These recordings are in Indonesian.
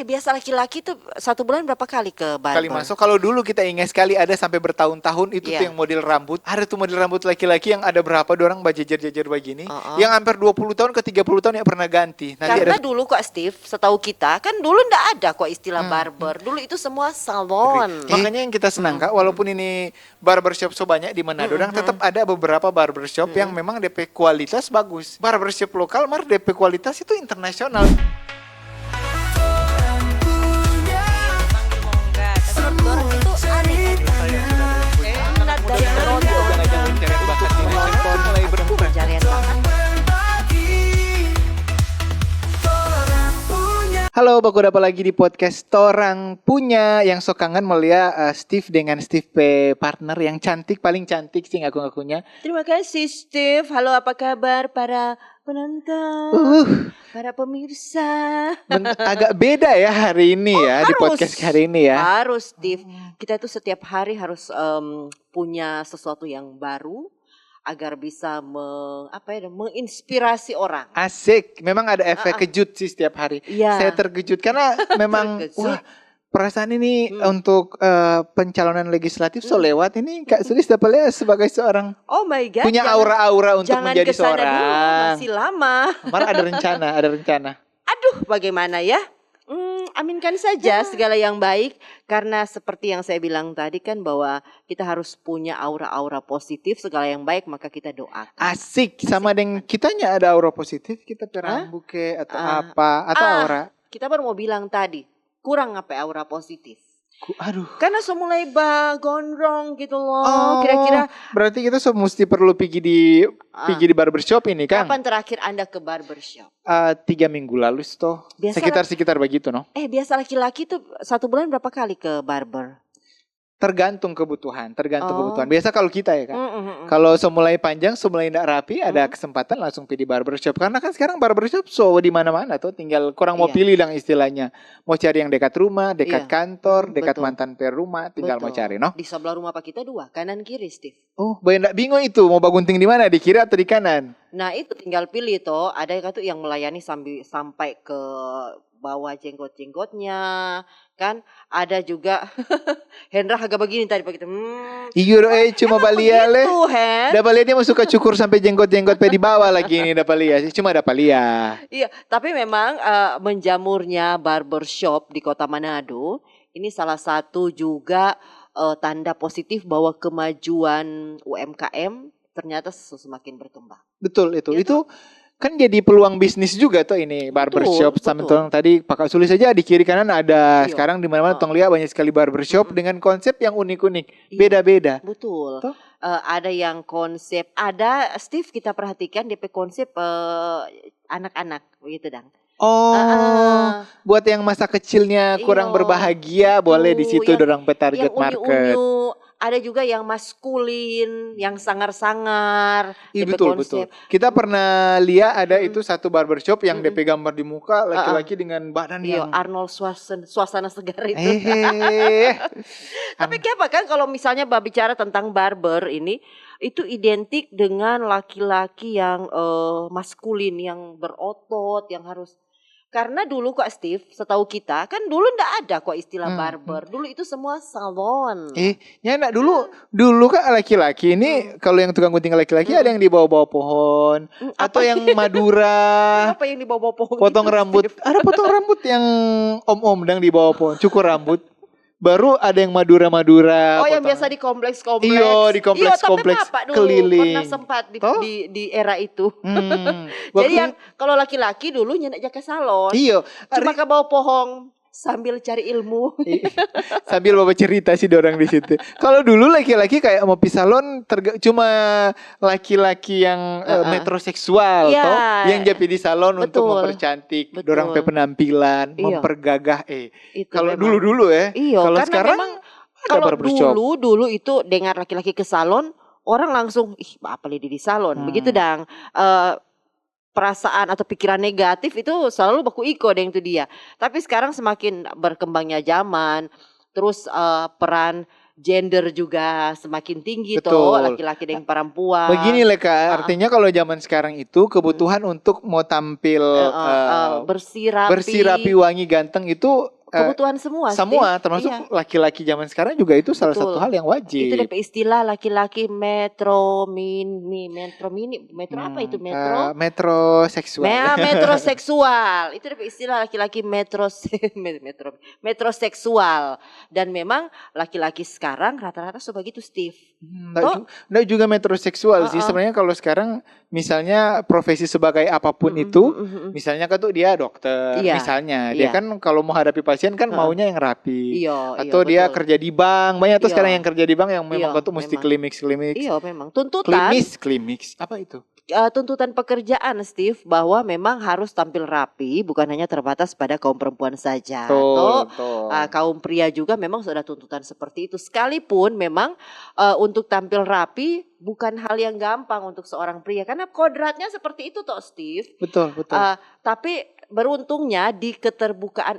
biasa laki-laki tuh 1 bulan berapa kali ke barber? Kali masuk. Kalau dulu kita ingat sekali ada sampai bertahun-tahun itu tuh Iya. yang model rambut. Ada tuh model rambut laki-laki yang ada berapa orang bajejer-jejer begini. Yang hampir 20 tahun ke 30 tahun yang pernah ganti. Nanti Karena ada dulu kok Steve, setahu kita kan dulu ndak ada kok istilah barber. Dulu itu semua salon. makanya yang kita senang Kak, walaupun ini barbershop so banyak di Manado, dan tetap ada beberapa barbershop yang memang DP kualitas bagus. Barbershop lokal mar DP kualitas itu internasional. Minat dari penonton mulai berkurang. pencarian bakat. Halo, baku dapat lagi di podcast Torang Punya yang so kangen melihat Steve dengan Steve P partner yang cantik, paling cantik sih ngaku-ngakunya. Terima kasih Steve. Halo, apa kabar para penonton, para pemirsa? Agak beda ya hari ini ya di Harus. podcast hari ini ya. Harus Steve. Kita itu setiap hari harus punya sesuatu yang baru agar bisa menginspirasi orang. Asik, memang ada efek kejut sih setiap hari. Iya. Saya terkejut karena memang Terkejut. wah, perasaan ini untuk pencalonan legislatif so lewat ini Kak Sulis dapat lihat sebagai seorang Oh my God. punya aura-aura untuk jangan menjadi kesana dulu, seorang. masih lama. Malah ada rencana. Aduh, bagaimana ya? Aminkan saja segala yang baik. Karena seperti yang saya bilang tadi kan bahwa kita harus punya aura-aura positif. Segala yang baik maka kita doakan. Asik, sama dengan kitanya ada aura positif, kita perambut ke atau apa atau aura. Kita baru mau bilang tadi, kurang apa aura positif. Aduh. Karena so mulai gondrong gitu loh. Kira-kira berarti kita mesti perlu pergi di barbershop ini kan? kapan terakhir Anda ke barbershop? 3 minggu lalu toh. Biasa Sekitar begitu no. Biasa laki-laki tuh 1 bulan berapa kali ke barber? Tergantung kebutuhan. Biasa kalau kita ya kan. Kalau semulai panjang, semulai tidak rapi, ada kesempatan langsung pergi barbershop. Karena kan sekarang barbershop so di mana-mana tuh, tinggal kurang mau pilih lang istilahnya. Mau cari yang dekat rumah, dekat kantor, dekat Betul. mantan per rumah, tinggal mau Betul. cari no. Di sebelah rumah Pak kita 2, kanan kiri Steve. Oh, banyak bingung itu mau bagunting di mana, di kiri atau di kanan? Nah itu tinggal pilih toh. Ada yang melayani sampai ke bawah jenggot-jenggotnya kan. Ada juga Hendra agak begini tadi Pak kita. Iya cuma balia le. Begitu Hen. Dapat lihat dia mau suka cukur sampai jenggot-jenggot pe di bawah lagi ini dapat lihat. Cuma dapat lihat. Iya, tapi memang menjamurnya barbershop di Kota Manado ini salah satu juga tanda positif bahwa kemajuan UMKM ternyata semakin berkembang. Betul itu. Ya, Itu kan jadi peluang bisnis juga tuh ini barbershop. Sama betul. tong tadi Pak Sulis saja di kiri kanan ada. Iya. Sekarang di mana-mana tong lihat banyak sekali barbershop dengan konsep yang unik-unik, beda-beda. Betul. Toh? Ada yang konsep, ada Steve kita perhatikan DP konsep anak-anak begitu dang. Oh, buat yang masa kecilnya kurang Iya. berbahagia boleh di situ yang- dorang pe target Yang market. unyu-unyu, ada juga yang maskulin, yang sangar-sangar. Iya DP betul konsep. betul. Kita pernah lihat ada itu satu barbershop yang DP gambar di muka laki-laki dengan badan Iya, yang Arnold suasana segar itu. Tapi kenapa kan kalau misalnya bicara tentang barber ini itu identik dengan laki-laki yang maskulin, yang berotot, yang harus. Karena dulu kok Steve, setahu kita kan dulu ndak ada kok istilah barber. Dulu itu semua salon. nak dulu kan laki-laki ini kalau yang tukang gunting laki-laki ada yang di bawah-bawah pohon atau yang Madura. Apa yang dibawa pohon? Potong itu, rambut. Steve? Ada potong rambut yang om-om dang di bawah pohon, cukur rambut. Baru ada yang Madura-Madura. Oh, yang potong- biasa di kompleks-kompleks. Iya, di Tapi kompleks-kompleks Bapak dulu keliling. pernah sempat Toh? di era itu. Jadi Waktu- yang kalau laki-laki dulu nyenak ke salon. Iya. Cuma ke bawah pohon sambil cari ilmu. Sambil bawa cerita sih orang di situ. Kalau dulu laki-laki kayak mau pi salon cuma laki-laki yang metroseksual Iya. toh yang jadi di salon untuk Betul. mempercantik Betul. dorang pe penampilan, Iya. mempergagah Itu Kalau memang. dulu-dulu ya. Iya, Kalau karena sekarang memang ada kalau barbershop. dulu itu dengar laki-laki ke salon, orang langsung apa lidi di salon, begitu dang. Perasaan atau pikiran negatif itu selalu baku iko deng itu dia. Tapi sekarang semakin berkembangnya zaman, terus peran gender juga semakin tinggi Betul. toh, laki-laki dan perempuan. Begini lah Kak, artinya kalau zaman sekarang itu kebutuhan untuk mau tampil bersih rapi, wangi, ganteng itu kebutuhan semua. Semua, termasuk laki-laki zaman sekarang juga itu salah satu hal yang wajib. Itu DP istilah laki-laki metro apa itu metro? Metroseksual. Metroseksual. Itu DP istilah laki-laki metroseksual. Dan memang laki-laki sekarang rata-rata begitu, Steve. Nggak juga metroseksual sih. Sebenarnya kalau sekarang misalnya profesi sebagai apapun itu, misalnya kan tuh dia dokter, misalnya dia kan kalau mau hadapi pasien kan maunya yang rapi. Atau dia kerja di bank, banyak tuh sekarang yang kerja di bank yang memang tuh mesti klimis. Iya memang. Tuntutan. Klimis. Apa itu? Tuntutan pekerjaan, Steve, bahwa memang harus tampil rapi, bukan hanya terbatas pada kaum perempuan saja. Kaum pria juga memang sudah tuntutan seperti itu. Sekalipun memang untuk tampil rapi bukan hal yang gampang untuk seorang pria, karena kodratnya seperti itu toh, Steve. Betul. Tapi beruntungnya di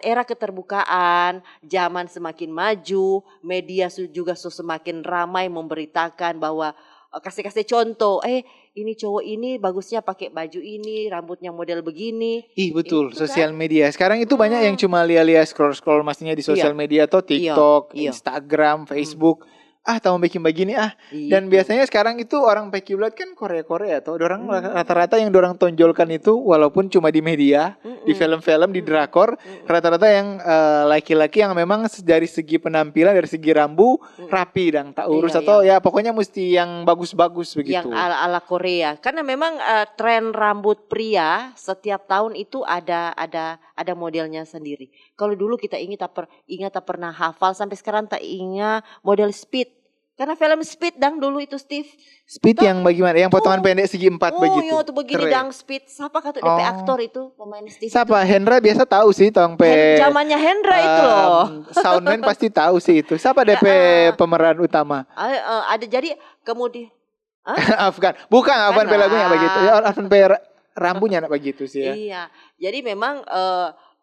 era keterbukaan, zaman semakin maju, media juga semakin ramai memberitakan bahwa kasih contoh, ini cowok ini bagusnya pakai baju ini, rambutnya model begini. Betul, sosial media. Sekarang itu banyak yang cuma lihat scroll maksudnya di sosial media atau TikTok, Instagram, Facebook. Tahu bikin begini Dan biasanya sekarang itu orang pekiblat kan Korea atau orang rata-rata yang dorang tonjolkan itu walaupun cuma di media, di film-film, di drakor, rata-rata yang laki-laki yang memang dari segi penampilan, dari segi rambut rapi dan tak urus atau ya pokoknya mesti yang bagus-bagus begitu. Yang ala Korea. Karena memang tren rambut pria setiap tahun itu ada modelnya sendiri. Kalau dulu kita ingat tak pernah hafal, sampai sekarang tak ingat model Speed. Karena film Speed dulu itu, Steve. Speed yang bagaimana? Yang potongan pendek segi 4 begitu. Oh, itu begini dang Speed. Siapa kata DP aktor itu, pemain Steve? Siapa? Hendra biasa tahu sih, zamannya Hendra itu loh. Soundman pasti tahu sih itu. Siapa DP pemeran utama? Ada jadi kemudian Afgan. Bukan Afgan lagunya begitu. Ya Afgan rambutnya begitu sih ya. Iya. Jadi memang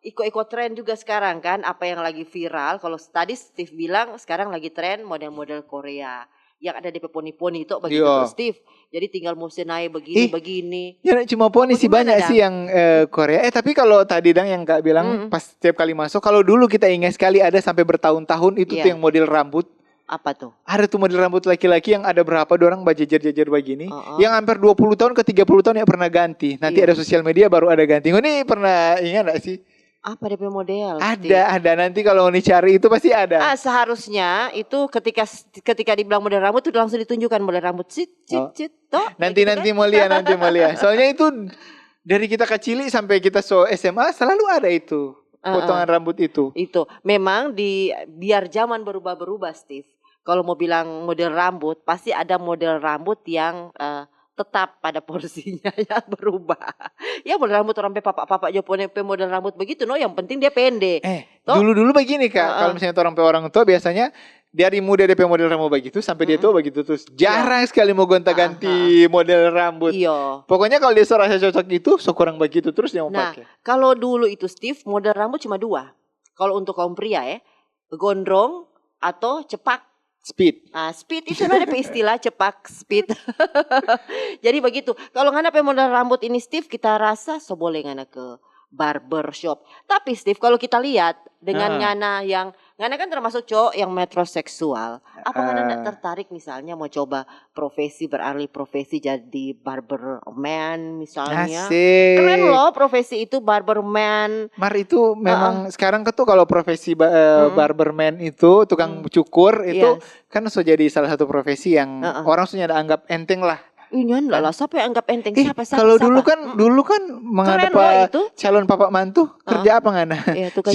ikut tren juga sekarang kan, apa yang lagi viral. Kalau tadi Steve bilang sekarang lagi tren model-model Korea yang ada di poni-poni itu begitu Steve. Jadi tinggal mesti naik begini. Ya cuma poni sih banyak sih yang Korea. Tapi kalau tadi yang Kak bilang pas setiap kali masuk, kalau dulu kita ingat sekali ada sampai bertahun-tahun itu tuh yang model rambut. Apa tuh? Ada tuh model rambut laki-laki yang ada berapa orang bajejer-jejer begini. Yang hampir 20 tahun ke 30 tahun ya pernah ganti. Nanti ada sosial media baru ada ganti. Ini pernah ingat gak sih? Apa DP model? Ada. Nanti kalau dicari itu pasti ada. Seharusnya itu ketika dibilang model rambut itu langsung ditunjukkan model rambut. Nanti mau lihat. Soalnya itu dari kita kecil sampai kita SMA selalu ada itu. Potongan rambut itu. Itu memang biar zaman berubah-berubah, Steve. Kalau mau bilang model rambut, pasti ada model rambut yang tetap pada porsinya yang berubah. Ya model rambut orang papa Jepone model rambut begitu yang penting dia pendek. Dulu begini Kak, kalau misalnya orang tua biasanya dari muda DP model rambut begitu sampai dia tua begitu terus. Jarang sekali mau gonta-ganti model rambut. Pokoknya kalau dia rasa cocok itu, kurang begitu terus dia mau pakai. Kalau dulu itu Steve, model rambut cuma 2. Kalau untuk kaum pria gondrong atau cepak. Speed. Speed itu ada istilah cepak speed. Jadi begitu. Kalau ngana model rambut ini Steve, kita rasa boleh ngana ke barber shop. Tapi Steve, kalau kita lihat dengan ngana kan termasuk cowok yang metroseksual. Apa ngana enggak tertarik misalnya mau coba beralih profesi jadi barberman misalnya? Asik. Keren loh profesi itu, barberman. Itu memang sekarang tuh kalau profesi barberman itu tukang cukur itu kan sudah jadi salah satu profesi yang orang sudah anggap enteng lah. Ini lah, siapa yang anggap enteng? Siapa? Kalau dulu kan menghadap calon papa mantu kerja apa ngana?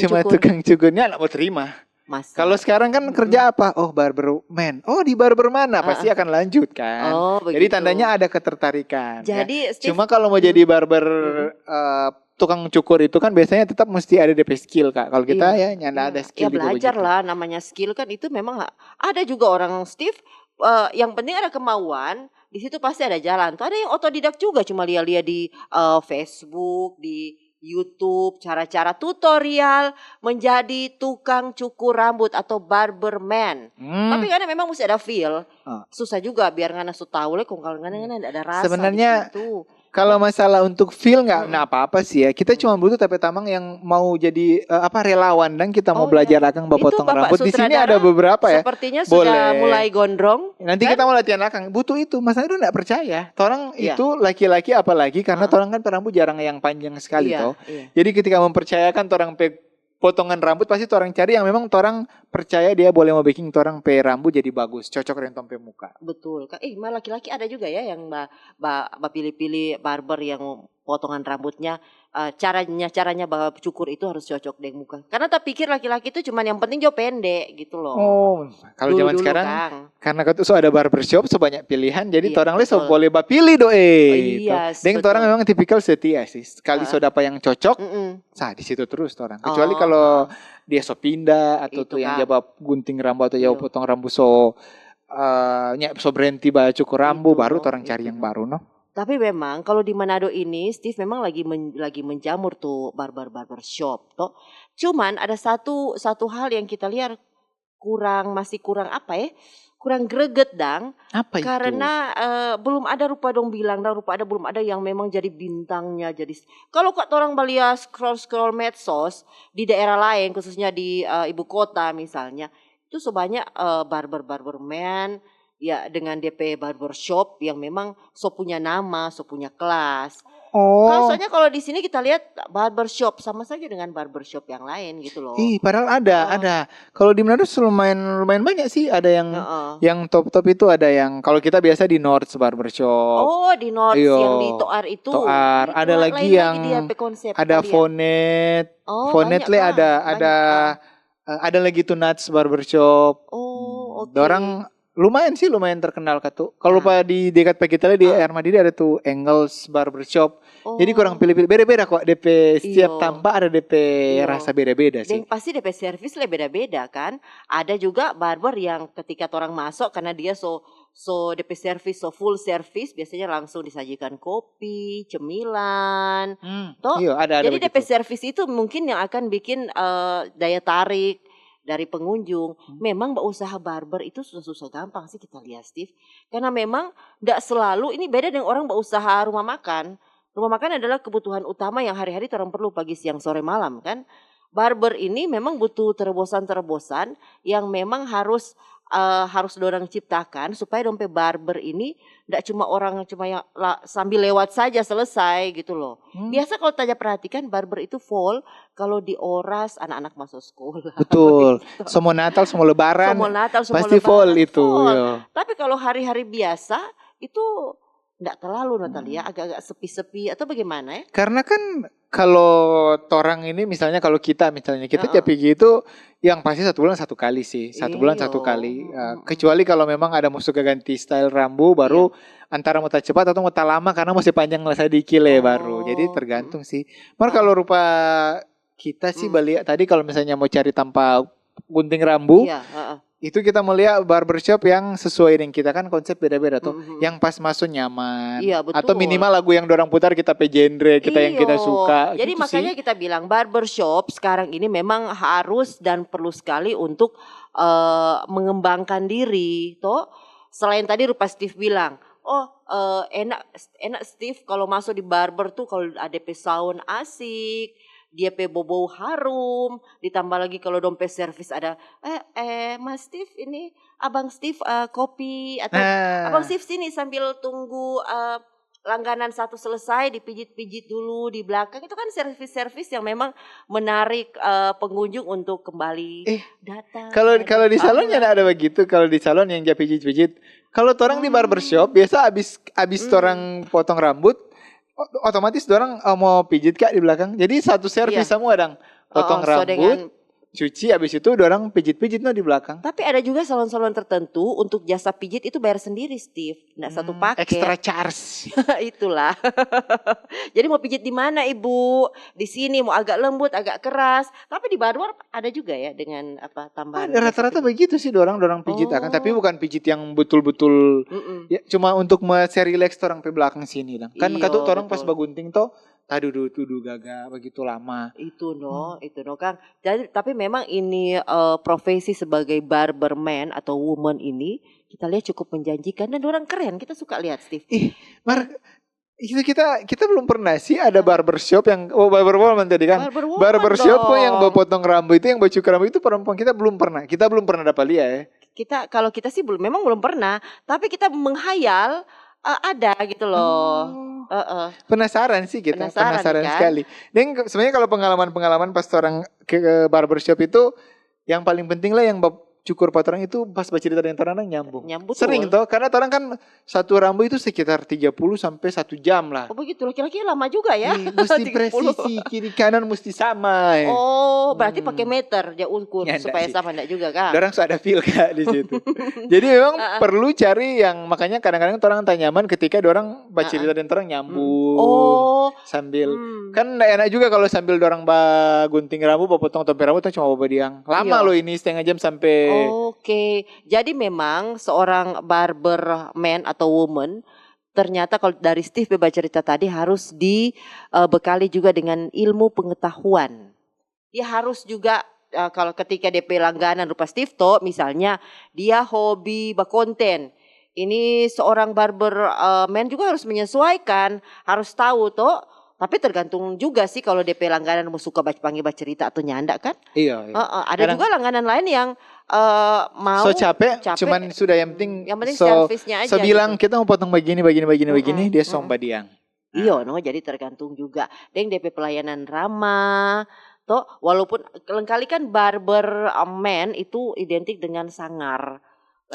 Cuma tukang cukurnya mau terima. Kalau sekarang kan kerja apa? Barberman. Di barber mana? Pasti akan lanjut kan. Jadi tandanya ada ketertarikan. Jadi cuma kalau mau jadi barber tukang cukur itu kan biasanya tetap mesti ada DP skill Kak. Kalau kita nyanda ada skill. Belajar lah, namanya skill kan itu memang ada juga orang Steve. Yang penting ada kemauan. Di situ pasti ada jalan. Tuh ada yang otodidak juga, cuma lihat-lihat di Facebook, di YouTube, cara-cara tutorial menjadi tukang cukur rambut atau barberman. Tapi karena memang mesti ada feel. Susah juga biar ngana su tahu le kung kalau ngana ada rasa sebenarnya di situ. Kalau masalah untuk feel nggak apa-apa sih ya. Kita cuma butuh tapi tamang yang mau jadi relawan dan kita mau belajar akang potong rambut. Di sini ada beberapa ya. Sepertinya sudah mulai gondrong. Nanti kita mau latihan akang. Butuh itu. Mas itu nggak percaya. Torang itu laki-laki apalagi karena torang kan rambut jarang yang panjang sekali toh. Jadi ketika mempercayakan torang potongan rambut pasti torang cari yang memang torang percaya dia boleh mau bikin torang rambut jadi bagus, cocok dengan tompe muka. Betul. Malah laki-laki ada juga ya yang pilih-pilih barber yang potongan rambutnya caranya bahwa cukur itu harus cocok dengan muka. Karena tak pikir laki-laki itu cuman yang penting jauh pendek gitu loh. Oh, kalau zaman sekarang karena itu ada barbershop sebanyak pilihan jadi torang boleh pilih iya. Dan torang memang tipikal setia sih. Sekali dapat yang cocok, di situ terus torang. Kecuali kalau dia pindah atau tuh yang jawab gunting rambut atau jawab potong rambut berhenti cukur rambut baru torang cari yang baru Tapi memang kalau di Manado ini Steve memang lagi menjamur tuh barber shop toh. Cuman ada satu hal yang kita lihat masih kurang kurang greget dang. Apa itu? Karena belum ada belum ada yang memang jadi bintangnya. Jadi kalau orang balia scroll medsos di daerah lain khususnya di ibu kota misalnya itu sebanyak barberman ya dengan DP barbershop yang memang punya nama, punya kelas. Soalnya kalau di sini kita lihat barbershop sama saja dengan barbershop yang lain gitu loh. Padahal ada. Kalau di Manado lumayan banyak sih. Ada yang top itu ada yang kalau kita biasa di North Barbershop. Oh, di North yang di Toar itu. Toar. Ada lagi yang ada Fonet. Fonet ada lagi tuh Nuts Barbershop. Dorang lumayan terkenal katu. Kalau di dekat kita di Armadidi ada tuh Engels Barbershop. Jadi kurang pilih-pilih beda-beda kok DP setiap tampak ada DP rasa beda-beda sih. Dan pasti DP servis lah beda-beda kan. Ada juga barber yang ketika orang masuk karena dia DP servis full service biasanya langsung disajikan kopi, cemilan. Ada jadi begitu. DP servis itu mungkin yang akan bikin daya tarik dari pengunjung. Memang usaha barber itu susah-susah gampang sih kita lihat Steve. Karena memang tidak selalu ini beda dengan orang berusaha rumah makan. Rumah makan adalah kebutuhan utama yang hari-hari orang perlu pagi, siang, sore, malam kan. Barber ini memang butuh terobosan-terobosan yang memang harus dorang ciptakan supaya dompet barber ini tidak cuma orang yang sambil lewat saja selesai gitu loh. Biasa kalau tanya perhatikan barber itu full kalau dioras anak-anak masuk sekolah. Betul. Semua Natal, semua Lebaran. Pasti full itu. Tapi kalau hari-hari biasa itu tidak terlalu Natalia, agak-agak sepi-sepi atau bagaimana ya? Karena kan kalau torang ini misalnya kita Japigi itu yang pasti 1 bulan 1 kali sih. 1 bulan 1 kali. Kecuali kalau memang ada musuh ganti style rambut baru antara mau cepat atau mau lama karena masih panjang lah sedikit baru. Jadi tergantung sih. Kalau rupa kita sih balik tadi kalau misalnya mau cari tanpa gunting rambut. Itu kita melihat barbershop yang sesuai dengan kita kan konsep beda-beda tuh. Yang pas masuk nyaman. Atau minimal lagu yang dorang putar kita genre kita yang kita suka. Jadi gitu makanya kita bilang barbershop sekarang ini memang harus dan perlu sekali untuk mengembangkan diri. Toh selain tadi rupa Steve bilang, enak Steve kalau masuk di barber tuh kalau ada sound asik. Dia bau harum, ditambah lagi kalau dompet servis ada Mas Steve ini Abang Steve kopi atau Abang Steve sini sambil tunggu langganan satu selesai dipijit-pijit dulu di belakang. Itu kan servis-servis yang memang menarik pengunjung untuk kembali datang. Kalau di salonnya ada begitu, kalau di salon yang dia pijit-pijit. Kalau orang di barbershop biasa abis orang potong rambut otomatis orang mau pijit kak di belakang. Jadi satu servis semua dong. Potong rambut, cuci habis itu orang pijit-pijit di belakang. Tapi ada juga salon-salon tertentu untuk jasa pijit itu bayar sendiri Steve. Nggak satu paket. Extra charge. Itulah. Jadi mau pijit di mana Ibu? Di sini mau agak lembut, agak keras. Tapi di barber ada juga ya dengan tambahan. Rata-rata begitu sih dorang pijit akan. Tapi bukan pijit yang betul-betul. Ya, cuma untuk relax orang pe belakang sini. Kan kata orang pas bagunting toh tuduh gaga begitu lama. Itu Kang. Jadi tapi memang ini profesi sebagai barberman atau woman ini kita lihat cukup menjanjikan dan orang keren. Kita suka lihat Steve. Itu kita belum pernah sih ada barbershop yang barberwoman tadi kan. Barbershop yang potong rambut itu, yang cukur rambut itu perempuan. Kita belum pernah dapat lihat ya. Kalau kita sih memang belum pernah, tapi kita menghayal ada gitu loh. Penasaran sih kita, penasaran kan? sekali. Dan sebenarnya kalau pengalaman pas orang ke barbershop itu yang paling penting lah yang cukur orang itu pas bercerita dengan orang nyambung. Sering toh, karena orang kan satu rambut itu sekitar 30 sampai 1 jam lah. Oh begitu, laki-laki lama juga ya. Mesti presisi, kiri kanan mesti sama. Oh, berarti pakai meter dia ukur supaya sama enggak juga kan? Orang sudah ada feel Kak di situ. Jadi memang perlu cari yang, makanya kadang-kadang orang tak nyaman ketika orang bercerita dengan orang nyambung. Sambil kan enak juga kalau sambil orang gunting rambut, potong topi rambut cuma diang. Lama loh ini setengah jam sampai. Oke. Jadi memang seorang barberman atau woman ternyata kalau dari Steve baca cerita tadi harus dibekali juga dengan ilmu pengetahuan. Dia harus juga kalau ketika DP langganan rupa Steve toh misalnya dia hobi berkonten. Ini seorang barberman juga harus menyesuaikan, harus tahu toh. Tapi tergantung juga sih kalau DP langganan mau suka panggil cerita atau nyanda kan? Iya. Ada juga langganan lain yang mau capek, cuman sudah yang penting servisnya aja. Bilang gitu. Kita mau potong begini, dia somba diang. Iya, jadi tergantung juga. Deng DP pelayanan ramah. Toh walaupun kali kan barberman itu identik dengan sangar.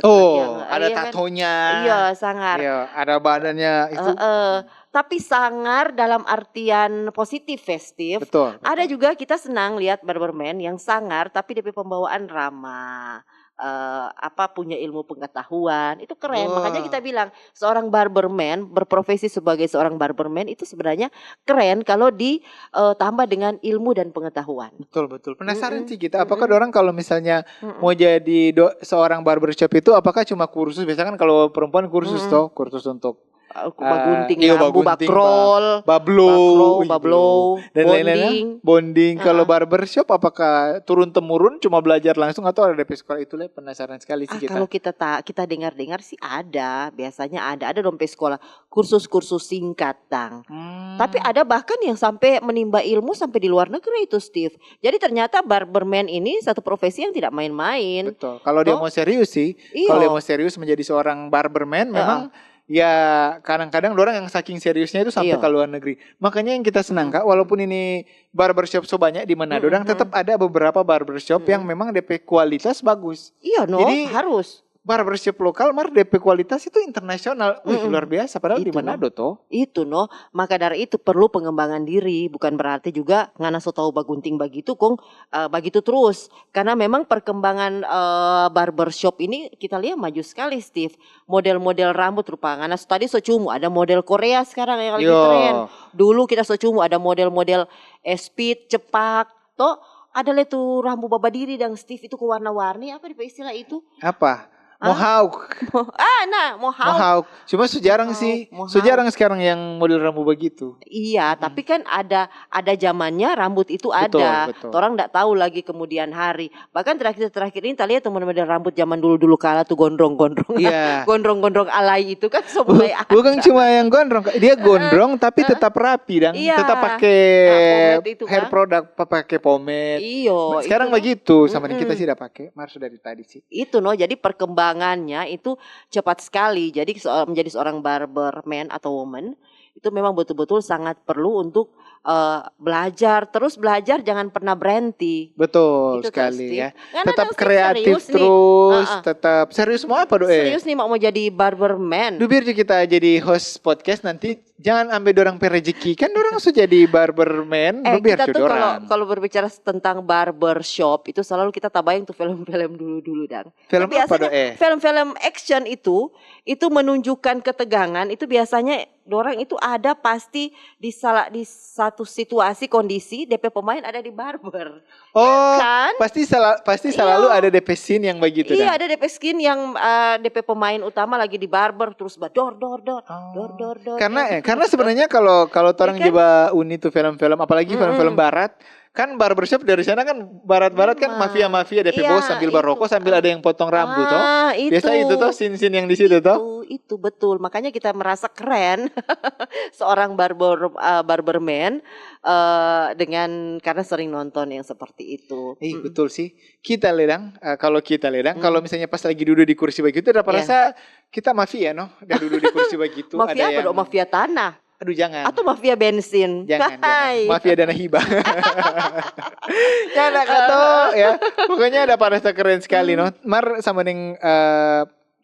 Ada tatonya. Iya, sangar. Iya, ada badannya itu. Tapi sangar dalam artian positif, festif. Betul. Ada juga kita senang lihat barberman yang sangar tapi DP pembawaan ramah. Punya ilmu pengetahuan, itu keren. Makanya kita bilang seorang barberman berprofesi sebagai seorang barberman itu sebenarnya keren kalau ditambah dengan ilmu dan pengetahuan. Betul. Penasaran sih kita, apakah orang kalau misalnya mau jadi seorang barbershop itu apakah cuma kursus? Biasanya kan kalau perempuan kursus kursus untuk gunting rambut, bakrol, bablow, dan lain-lain. Bonding. Kalau barbershop apakah turun temurun cuma belajar langsung atau ada DP sekolah? Itulah penasaran sekali sih kita. Kalau kita dengar sih ada, biasanya ada DP sekolah kursus singkat tang. Tapi ada bahkan yang sampai menimba ilmu sampai di luar negeri itu Steve. Jadi ternyata barberman ini satu profesi yang tidak main-main. Betul. Kalau dia mau serius sih, kalau dia mau serius menjadi seorang barberman memang ya kadang-kadang orang yang saking seriusnya itu sampai ke luar negeri. Makanya yang kita senang Kak, walaupun ini barbershop so banyak di Manado, tetap ada beberapa barbershop yang memang DP kualitas bagus. Jadi harus. Barbershop lokal DP kualitas itu internasional. Luar biasa padahal di Manado toh. Maka dari itu perlu pengembangan diri, bukan berarti juga ngana so tahu bagunting begitu begitu terus. Karena memang perkembangan barbershop ini kita lihat maju sekali Steve. Model-model rambut rupa ngana tadi so cumu ada model Korea sekarang yang lagi tren. Dulu kita so cumu ada model-model speed cepak toh ada tuh rambut baba diri dan Steve itu ke warna-warni apa istilah itu? Apa? Mohawk. Mohawk. Cuma sejarang sih. Sejarang sekarang yang model rambut begitu. Iya, tapi kan ada zamannya rambut itu ada. Betul. Orang enggak tahu lagi kemudian hari. Bahkan terakhir ini kita lihat model rambut zaman dulu kala tuh gondrong-gondrong. Iya. Gondrong-gondrong alay itu kan mulai ada. Bukan cuma yang gondrong, dia gondrong tapi tetap rapi dan tetap pakai hair product, pakai pomade. Iya. Sekarang begitu, sama kita sih udah pakai, sudah dari tadi sih. Jadi perkembangannya itu cepat sekali. Jadi menjadi seorang barberman atau woman itu memang betul-betul sangat perlu untuk terus belajar, jangan pernah berhenti. Betul gitu sekali ya. Tetap kreatif terus, tetap serius mau apa doe? Serius nih mau jadi barberman. Biar kita jadi host podcast nanti jangan ambil dorang rezeki kan dorang sudah jadi barberman. Kita tuh kalau berbicara tentang barbershop itu selalu kita tabayang tuh film-film dulu dan. Film apa doe? Film-film action itu menunjukkan ketegangan itu biasanya dorang itu ada pasti di satu situasi kondisi DP pemain ada di barber. Kan? Pasti selalu ada DP scene yang begitu. Iya, ada DP scene yang DP pemain utama lagi di barber terus dor. Karena Karena sebenarnya kalau orang kan? coba uni tuh film-film, apalagi film-film barat, kan barbershop dari sana kan barat-barat kan mafia-mafia DP bos sambil barokok sambil ada yang potong rambut toh. Biasa itu toh scene-scene yang di situ toh. Itu betul. Makanya kita merasa keren seorang barberman dengan karena sering nonton yang seperti itu. Betul sih. Kita ledang, kalau kalau misalnya pas lagi duduk di kursi begitu udah rasa kita mafia no, udah duduk di kursi begitu. Mafia ada yang mafia tanah. Aduh jangan. Atau mafia bensin. Jangan. Mafia dana hibah. Jangan atau ya. Pokoknya ada parasa keren sekali no. Mar sama dengan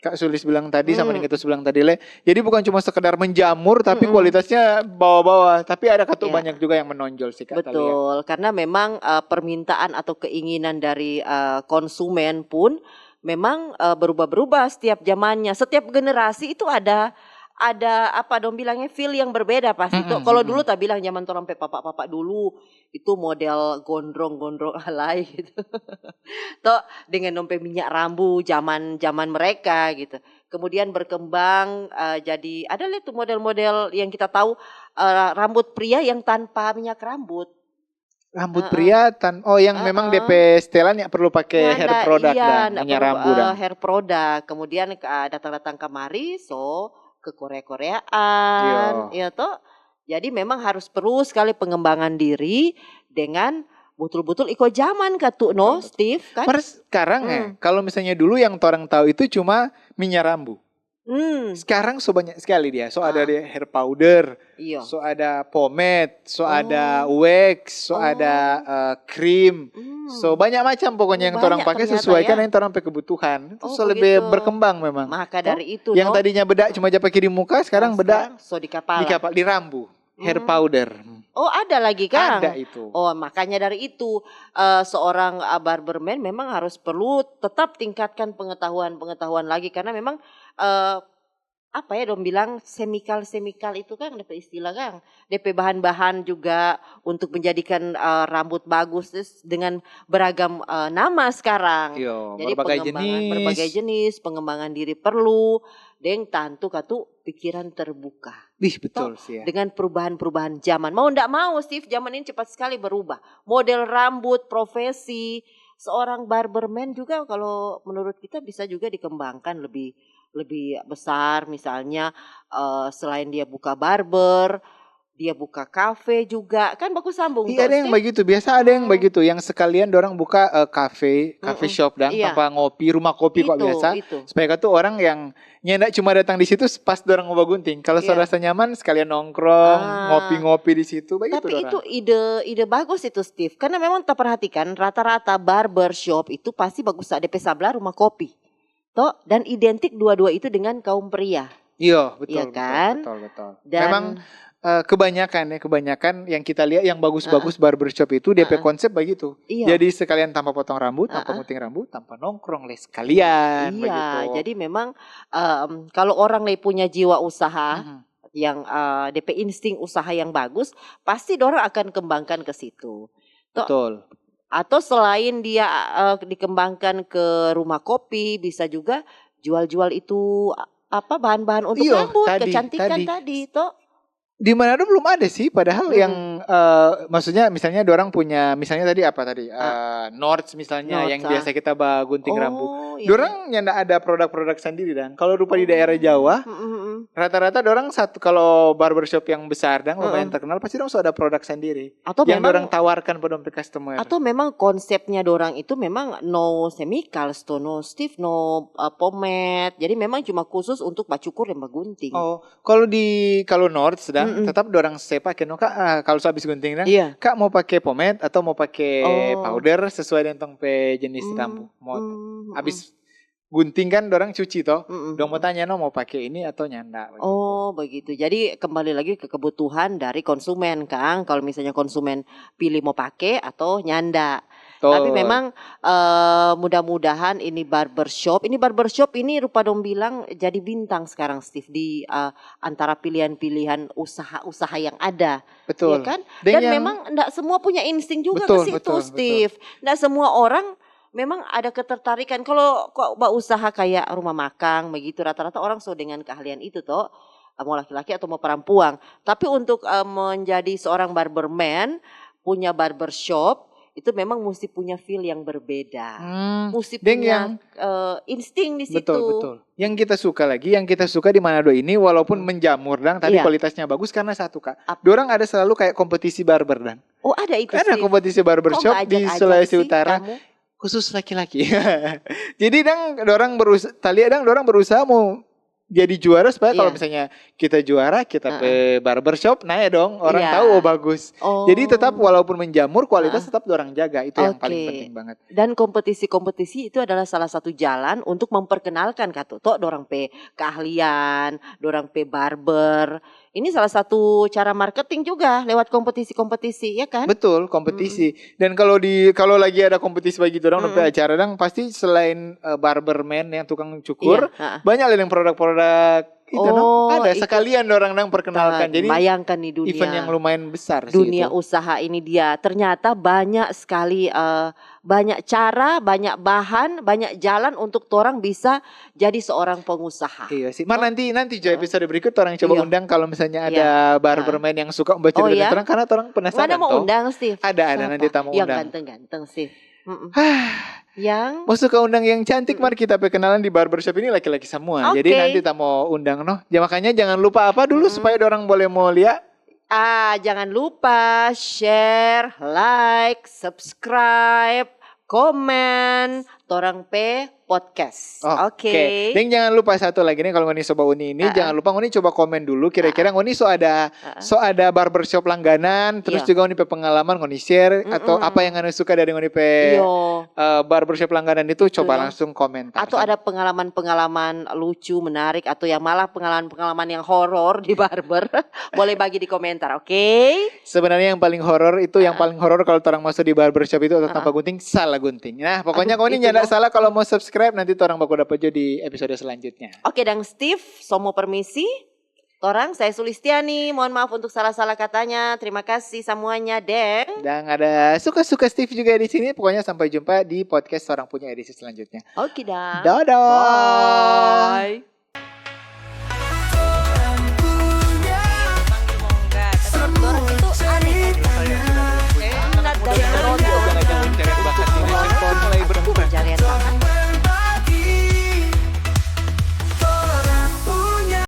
Kak Sulis bilang tadi sama dengan Ketus bilang tadi le. Jadi bukan cuma sekedar menjamur tapi kualitasnya bawah-bawah. Tapi ada banyak juga yang menonjol sih Kak. Betul. Karena memang permintaan atau keinginan dari konsumen pun memang berubah-berubah setiap zamannya. Setiap generasi itu ada apa dong bilangnya feel yang berbeda pasti. Kalau dulu tak bilang zaman orang papa dulu itu model gondrong alay gitu. Toh dengan dompet minyak rambu zaman mereka gitu. Kemudian berkembang jadi ada lihat tuh model-model yang kita tahu rambut pria yang tanpa minyak rambut. Rambut pria yang memang DP setelan ya perlu pakai hair product minyak rambu hair product. Kemudian datang kemari ke Korea-Koreaan, ya toh. Jadi memang harus perlu sekali pengembangan diri dengan betul-betul ikut zaman katu no, Steve kan. Sekarang kalau misalnya dulu yang orang tahu itu cuma minyak rambu. Sekarang banyak sekali dia. Ada hair powder, ada pomade, ada wax, ada krim. Banyak macam pokoknya yang orang pakai sesuaikan yang orang pakai kebutuhan. Itu lebih berkembang memang. Maka dari itu yang tadinya bedak cuma aja pakai di muka, sekarang bedak di kepala. Di rambu. Hair powder. Oh ada lagi kan? Ada itu. Oh makanya dari itu seorang barberman memang harus perlu tetap tingkatkan pengetahuan lagi karena memang apa ya dong bilang semikal itu kan DP istilah kan DP bahan-bahan juga untuk menjadikan rambut bagus dengan beragam nama sekarang. Jadi berbagai jenis pengembangan diri perlu dan tentu pikiran terbuka. Betul sih ya. Dengan perubahan zaman. Mau ndak mau Steve, zaman ini cepat sekali berubah. Model rambut, profesi seorang barberman juga kalau menurut kita bisa juga dikembangkan lebih besar misalnya selain dia buka barber dia buka kafe juga kan bagus sambung. Iya ada yang begitu biasa ada yang begitu yang sekalian dorang buka kafe shop dan tanpa ngopi rumah kopi kok biasa supaya orang yang nyendak cuma datang di situ pas dorang mau gunting kalau rasa nyaman sekalian nongkrong ngopi-ngopi di situ begitu. Tapi itu ide bagus itu Steve karena memang tak perhatikan rata-rata barber shop itu pasti bagus DP sabla rumah kopi. Dan identik dua-dua itu dengan kaum pria. Iya, betul. Iya kan? Betul. Dan memang kebanyakan yang kita lihat yang bagus-bagus barbershop itu DP konsep begitu. Iya. Jadi sekalian tanpa potong rambut, tanpa gunting rambut, tanpa nongkrong sekalian begitu. Jadi memang kalau orang punya jiwa usaha yang DP insting usaha yang bagus, pasti orang akan kembangkan ke situ. Betul. Atau selain dia dikembangkan ke rumah kopi, bisa juga jual-jual itu bahan-bahan untuk rambut, kecantikan tadi toh. Di Manado belum ada sih, padahal yang maksudnya misalnya orang punya misalnya tadi North misalnya yang biasa kita gunting rambut. Dorang nyanda ada produk-produk sendiri dan kalau rupa di daerah Jawa rata-rata dorang kalau barbershop yang besar dan lumayan terkenal pasti dorang sudah ada produk sendiri atau yang dorang tawarkan pada customer. Atau memang konsepnya dorang itu memang no chemicals, no stiff, no pomade. Jadi memang cuma khusus untuk bacukur dan bagunting. Kalau North sedang tetap dorang pakai Kak kalau habis gunting Kak mau pakai pomade atau mau pakai powder sesuai dengan jenis rambut. Habis gunting kan dorang cuci toh. Dong mau tanya mau pakai ini atau nyanda. Begitu. Jadi kembali lagi ke kebutuhan dari konsumen Kang. Kalau misalnya konsumen pilih mau pakai atau nyanda. Tapi memang mudah-mudahan ini barbershop ini rupa dong bilang jadi bintang sekarang Steve di antara pilihan-pilihan usaha-usaha yang ada. Betul. Ya kan? Dan memang enggak semua punya insting juga ke situ Steve. Enggak semua orang memang ada ketertarikan kalau kok usaha kayak rumah makan begitu rata-rata orang dengan keahlian itu toh mau laki-laki atau mau perempuan. Tapi untuk menjadi seorang barberman, punya barbershop, itu memang mesti punya feel yang berbeda. Mesti punya insting di situ. Betul. Yang kita suka di Manado ini walaupun menjamur dang, tadi kualitasnya bagus karena satu Kak. Dorang ada selalu kayak kompetisi barber dan. Oh, ada itu sih. Ada kompetisi barbershop di Sulawesi Utara. Kamu? Khusus laki-laki. Jadi dorang berusaha mau jadi juara supaya kalau misalnya kita juara, kita ke barbershop, nah ya dong orang tahu bagus. Jadi tetap walaupun menjamur kualitas tetap dorang jaga, itu yang paling penting banget. Dan kompetisi-kompetisi itu adalah salah satu jalan untuk memperkenalkan dorang pe keahlian, dorang pe barber. Ini salah satu cara marketing juga lewat kompetisi-kompetisi, ya kan? Betul, kompetisi. Dan kalau lagi ada kompetisi bagi orang acara pasti selain barberman yang tukang cukur, banyak yang produk-produk itu ada sekalian orang perkenalkan. Jadi bayangkan nih dunia event yang lumayan besar dunia sih usaha ini dia ternyata banyak sekali banyak cara, banyak bahan, banyak jalan untuk orang bisa jadi seorang pengusaha. Iya sih. Nanti episode berikut orang coba undang kalau misalnya ada barberman yang suka membaca cerita orang karena orang penasaran. Mana mau undang Steve? Ada nanti tamu undang. Yang ganteng-ganteng sih. Yang mau suka undang yang cantik, mari kita perkenalan di barbershop ini laki-laki semua. Jadi nanti kita mau undang ya makanya jangan lupa apa dulu supaya orang boleh mau lihat. Jangan lupa share, like, subscribe, komen, torang pe podcast. Oke. Dan jangan lupa satu lagi nih kalau ngoni soba Uni ini jangan lupa ngoni coba komen dulu kira-kira ngoni ada barbershop langganan terus juga ngoni pe pengalaman ngoni share atau apa yang ngoni suka dari ngoni pe barbershop langganan itu coba langsung komentar. Atau ada pengalaman-pengalaman lucu, menarik atau yang malah pengalaman-pengalaman yang horor di barber boleh bagi di komentar, oke? Sebenarnya yang paling horor itu yang paling horor kalau orang masuk di barbershop itu atau tanpa gunting salah gunting. Nah, pokoknya ngoni nyanda salah kalau mau subscribe nanti orang bakal dapat jadi di episode selanjutnya. Oke, dan Steve, somo permisi. Saya Sulistiani, mohon maaf untuk salah-salah katanya. Terima kasih semuanya, Dan ada suka-suka Steve juga di sini. Pokoknya sampai jumpa di podcast Orang Punya edisi selanjutnya. Oke, dah. Dadah. Bye.